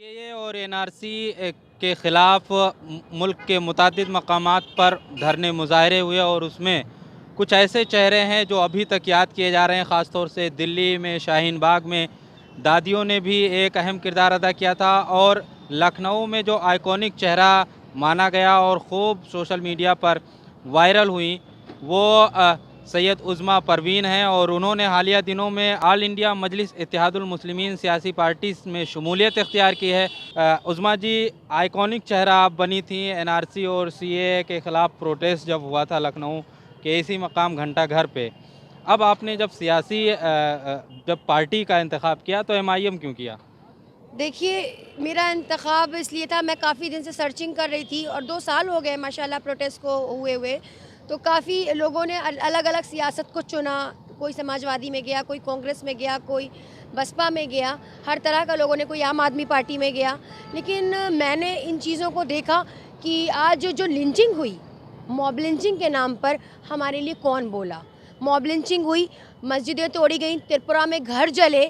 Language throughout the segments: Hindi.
सीएए और एनआरसी के ख़िलाफ़ मुल्क के मुतादिद मकामात पर धरने मुजाहरे हुए और उसमें कुछ ऐसे चेहरे हैं जो अभी तक याद किए जा रहे हैं। ख़ास तौर से दिल्ली में शाहीन बाग में दादियों ने भी एक अहम किरदार अदा किया था और लखनऊ में जो आइकॉनिक चेहरा माना गया और ख़ूब सोशल मीडिया पर वायरल हुई वो सैयद उज़्मा परवीन हैं और उन्होंने हालिया दिनों में ऑल इंडिया मजलिस इत्तेहादुल मुस्लिमीन सियासी पार्टी में शमूलियत इख्तियार की है। उज़्मा जी, आइकॉनिक चेहरा आप बनी थी एनआरसी और सीएए के ख़िलाफ़ प्रोटेस्ट जब हुआ था लखनऊ के इसी मकाम घंटा घर पे। अब आपने जब जब पार्टी का इंतखाब किया तो एमआईएम क्यों किया? देखिए, मेरा इंतख़ाब इसलिए था, मैं काफ़ी दिन से सर्चिंग कर रही थी और 2 साल हो गए माशाल्लाह प्रोटेस्ट को हुए। तो काफ़ी लोगों ने अलग अलग सियासत को चुना। कोई समाजवादी में गया, कोई कांग्रेस में गया, कोई बसपा में गया, हर तरह का लोगों ने, कोई आम आदमी पार्टी में गया। लेकिन मैंने इन चीज़ों को देखा कि आज जो लिंचिंग हुई, मॉब लिंचिंग के नाम पर हमारे लिए कौन बोला? मॉब लिंचिंग हुई, मस्जिदें तोड़ी गईं, त्रिपुरा में घर जले,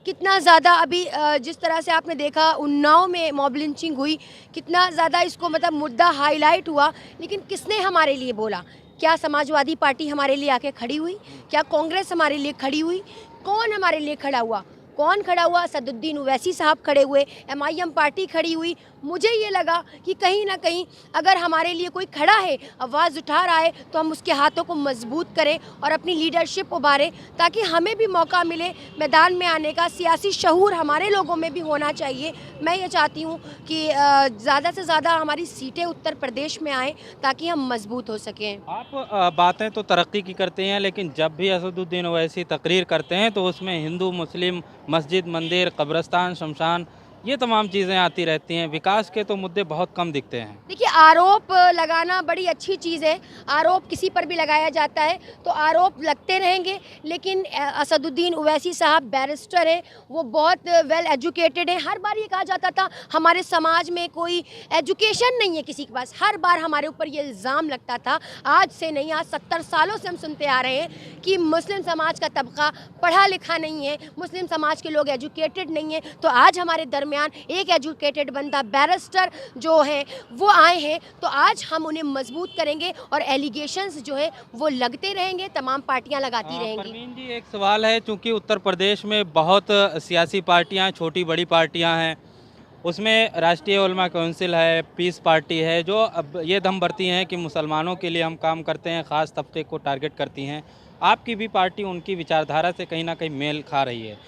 कितना ज़्यादा अभी जिस तरह से आपने देखा उन्नाव में मॉब लिंचिंग हुई, कितना ज़्यादा इसको मतलब मुद्दा हाईलाइट हुआ। लेकिन किसने हमारे लिए बोला? क्या समाजवादी पार्टी हमारे लिए आके खड़ी हुई? क्या कांग्रेस हमारे लिए खड़ी हुई? कौन हमारे लिए खड़ा हुआ? कौन खड़ा हुआ? असदुद्दीन ओवैसी साहब खड़े हुए, एमआईएम पार्टी खड़ी हुई। मुझे ये लगा कि कहीं ना कहीं अगर हमारे लिए कोई खड़ा है, आवाज़ उठा रहा है, तो हम उसके हाथों को मजबूत करें और अपनी लीडरशिप उभारें, ताकि हमें भी मौका मिले मैदान में आने का। सियासी शऊर हमारे लोगों में भी होना चाहिए। मैं ये चाहती हूँ कि ज़्यादा से ज़्यादा हमारी सीटें उत्तर प्रदेश में आएँ, ताकि हम मजबूत हो सकें। आप बातें तो तरक्की की करते हैं लेकिन जब भी असदुद्दीन ओवैसी तकरीर करते हैं तो उसमें हिंदू मुस्लिम मस्जिद मंदिर कब्रस्तान शमशान ये तमाम चीज़ें आती रहती हैं। विकास के तो मुद्दे बहुत कम दिखते हैं। देखिए, आरोप लगाना बड़ी अच्छी चीज़ है। आरोप किसी पर भी लगाया जाता है तो आरोप लगते रहेंगे। लेकिन असदुद्दीन ओवैसी साहब बैरिस्टर हैं, वो बहुत वेल एजुकेटेड हैं। हर बार ये कहा जाता था हमारे समाज में कोई एजुकेशन नहीं है किसी के पास। हर बार हमारे ऊपर ये इल्ज़ाम लगता था। आज से नहीं, आज 70 सालों से हम सुनते आ रहे हैं कि मुस्लिम समाज का तबका पढ़ा लिखा नहीं है, मुस्लिम समाज के लोग एजुकेटेड नहीं हैं। तो आज हमारे दरमियान एक एजुकेटेड बंदा बैरिस्टर जो हैं वो आए हैं, तो आज हम उन्हें मजबूत करेंगे और एलिगेशंस जो है वो लगते रहेंगे, तमाम पार्टियां लगाती रहेंगी। परवीन जी, एक सवाल है, चूंकि उत्तर प्रदेश में बहुत सियासी पार्टियां छोटी बड़ी पार्टियां हैं, उसमें राष्ट्रीय उलमा काउंसिल है, पीस पार्टी है, जो अब ये दम भरती हैं कि मुसलमानों के लिए हम काम करते हैं, ख़ास तबके को टारगेट करती हैं। आपकी भी पार्टी उनकी विचारधारा से कहीं ना कहीं मेल खा रही है,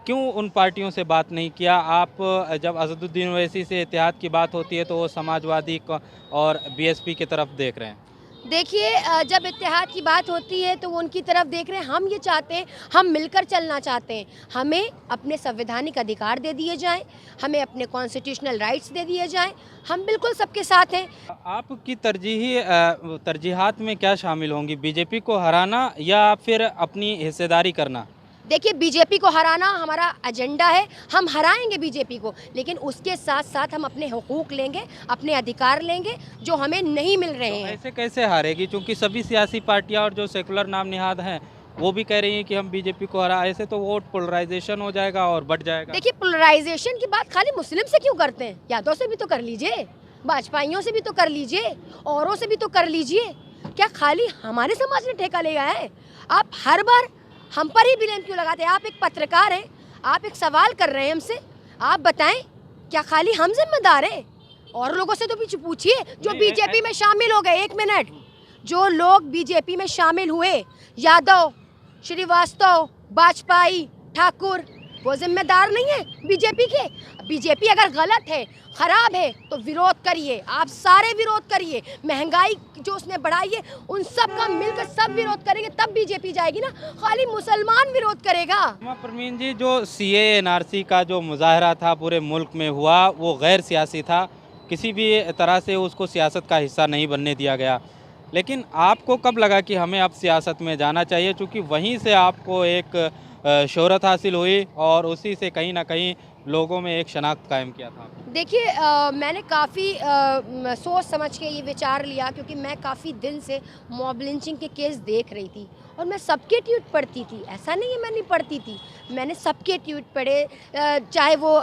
क्यों उन पार्टियों से बात नहीं किया? आप जब असदुद्दीन ओवैसी से इत्तेहाद की बात होती है तो वो और बीएसपी की तरफ देख रहे हैं। देखिए, जब इत्तेहाद की बात होती है तो वो उनकी तरफ देख रहे हैं। हम ये चाहते हैं, हम मिलकर चलना चाहते हैं। हमें अपने संवैधानिक अधिकार दे दिए जाएं, हमें अपने कॉन्स्टिट्यूशनल राइट्स दे दिए जाएं। हम बिल्कुल सबके साथ हैं। आपकी तरजीहात में क्या शामिल होंगी? बीजेपी को हराना या फिर अपनी हिस्सेदारी करना? देखिए, बीजेपी को हराना हमारा एजेंडा है। हम हराएंगे बीजेपी को, लेकिन उसके साथ साथ हम अपने हुकूक लेंगे, अपने अधिकार लेंगे जो हमें नहीं मिल रहे तो हैं। ऐसे कैसे हारेगी? क्योंकि सभी सियासी पार्टियां और जो सेकुलर नाम निहाद हैं वो भी कह रही हैं कि हम बीजेपी को हरा। ऐसे तो वोट पोलराइजेशन हो जाएगा और बढ़ जाएगा। देखिए, पोलराइजेशन की बात खाली मुस्लिम से क्यों करते हैं? यादव से भी तो कर लीजिए, भाजपाइयों से भी तो कर लीजिए, औरों से भी तो कर लीजिए। क्या खाली हमारे समाज ने ठेका लिया है? आप हर बार हम पर ही ब्लेम क्यों लगाते हैं? आप एक पत्रकार हैं, आप एक सवाल कर रहे हैं हमसे। आप बताएं, क्या खाली हम जिम्मेदार हैं? और लोगों से तो भी पूछिए जो बीजेपी में शामिल हो गए। 1 मिनट, जो लोग बीजेपी में शामिल हुए, यादव, श्रीवास्तव, वाजपेयी, ठाकुर, वो जिम्मेदार नहीं है बीजेपी के? बीजेपी अगर गलत है, खराब है, तो विरोध करिए। आप सारे विरोध करिए। महंगाई जो उसने बढ़ाई है, उन सब का मिलकर सब विरोध करेंगे, तब बीजेपी जाएगी ना। खाली मुसलमान विरोध करेगा? परवीन जी, जो सीएए एनआरसी का जो मुजाहरा था पूरे मुल्क में हुआ वो गैर सियासी था, किसी भी तरह से उसको सियासत का हिस्सा नहीं बनने दिया गया। लेकिन आपको कब लगा कि हमें अब सियासत में जाना चाहिए? चूँकि वहीं से आपको एक शोहरत हासिल हुई और उसी से कहीं ना कहीं लोगों में एक शनाख्त कायम किया था। देखिए मैंने काफ़ी सोच समझ के ये विचार लिया, क्योंकि मैं काफ़ी दिन से मॉब लिंचिंग के केस देख रही थी और मैं सबके ट्वीट पढ़ती थी। ऐसा नहीं है मैं नहीं पढ़ती थी, मैंने सबके ट्वीट पढ़े, चाहे वो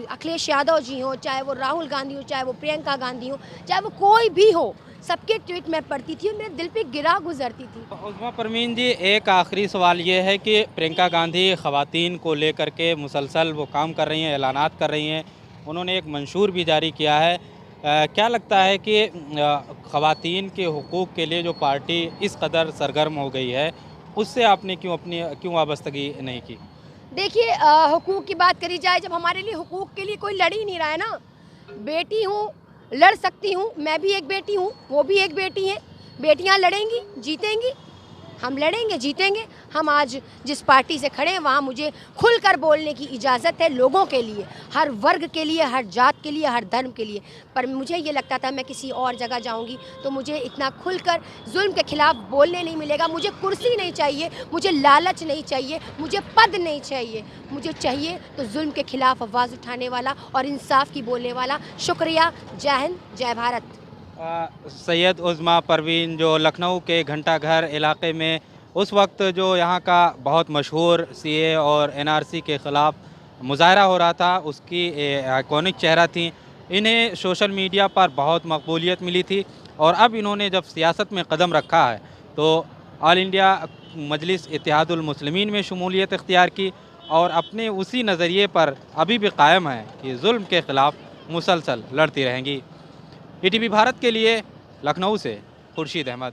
अखिलेश यादव जी हों, चाहे वो राहुल गांधी हो, चाहे वो प्रियंका गांधी हो, चाहे वो कोई भी हो, सबके ट्वीट मैं पढ़ती थी और मेरे दिल पे गिरा गुजरती थी। उज़्मा परवीन जी, एक आखिरी सवाल ये है कि प्रियंका गांधी ख़वातीन को लेकर के मुसलसल वो काम कर रही हैं, ऐलानात कर रही हैं। उन्होंने एक मंशूर भी जारी किया है। क्या लगता है कि ख़वातीन के हुकूक़ के लिए जो पार्टी इस कदर सरगर्म हो गई है, उससे आपने क्यों वाबस्तगी नहीं की? देखिए हुकूक की बात करी जाए, जब हमारे लिए हुकूक के लिए कोई लड़ ही नहीं रहा है ना। बेटी हूँ, लड़ सकती हूँ, मैं भी एक बेटी हूँ, वो भी एक बेटी है। बेटियाँ लड़ेंगी, जीतेंगी, हम लड़ेंगे, जीतेंगे। हम आज जिस पार्टी से खड़े हैं वहाँ मुझे खुलकर बोलने की इजाज़त है, लोगों के लिए, हर वर्ग के लिए, हर जात के लिए, हर धर्म के लिए। पर मुझे ये लगता था मैं किसी और जगह जाऊँगी तो मुझे इतना खुलकर जुल्म के खिलाफ बोलने नहीं मिलेगा। मुझे कुर्सी नहीं चाहिए, मुझे लालच नहीं चाहिए, मुझे पद नहीं चाहिए, मुझे चाहिए तो जुल्म के खिलाफ आवाज़ उठाने वाला और इंसाफ की बोलने वाला। शुक्रिया, जय हिंद, जय भारत। सैयद उज़्मा परवीन, जो लखनऊ के घंटा घर इलाके में उस वक्त जो यहाँ का बहुत मशहूर सीए और एनआरसी के ख़िलाफ़ मुज़ाहरा हो रहा था, उसकी आइकॉनिक चेहरा थी। इन्हें सोशल मीडिया पर बहुत मकबूलियत मिली थी और अब इन्होंने जब सियासत में कदम रखा है तो ऑल इंडिया मजलिस इत्तेहादुल मुस्लिमीन में शमूलियत इख्तियार की और अपने उसी नज़रिए पर अभी भी कायम है कि जुल्म के ख़िलाफ़ मुसलसल लड़ती रहेंगी। ईटीवी भारत के लिए लखनऊ से खुर्शीद अहमद।